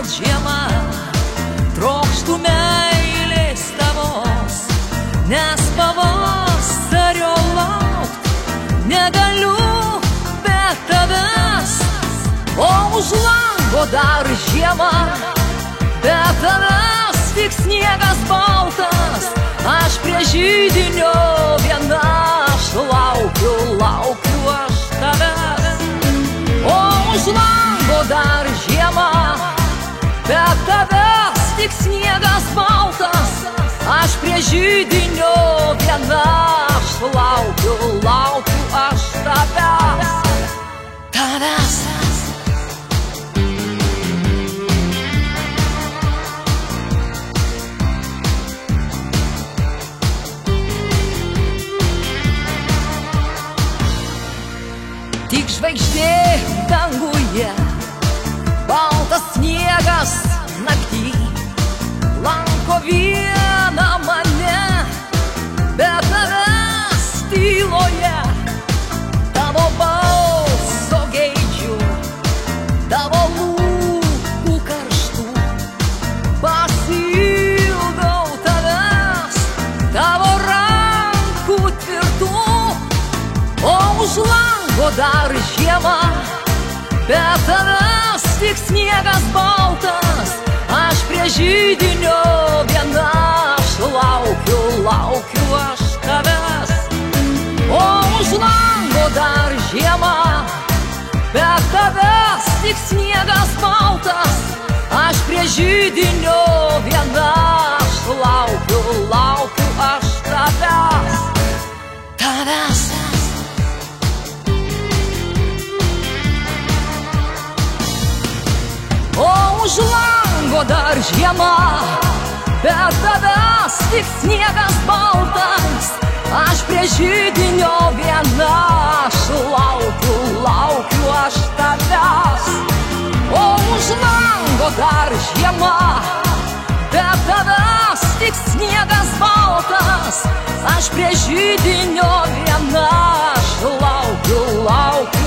kad žiema, trokštų meilės tavos, nes pavasario laukt negaliu be tavęs. O už lango dar žiema, be tavęs tik sniegas baltas, aš prie židinio viena, aš laukiu, laukiu aš tavęs. O už lango dar žiema, be tavęs tik sniegas baltas, aš prie židinio viena, aš laukiu, laukiu aš tavęs, tavęs. Tik žvaigždė danguje, baltas sniegas naktį, lanko vieną mane, be tavęs tyloje. Tavo balso geidžiu, tavo lūpų karštų, pasiilgau tavęs, tavo rankų tvirtų. O už lango dar žiema, be tavęs tik sniegas baltas, aš prie židinio viena, aš laukiu, laukiu aš tavęs. O už lango dar žiema, be tavęs tik sniegas baltas, aš prie židinio viena, aš laukiu, laukiu aš tavęs, tavęs. O už lango dar žiema, be tavęs tik sniegas baltas, aš prie židinio viena, aš laukiu, laukiu aš tavęs. O už lango dar žiema, be tavęs tik sniegas baltas, aš prie židinio viena, aš laukiu, laukiu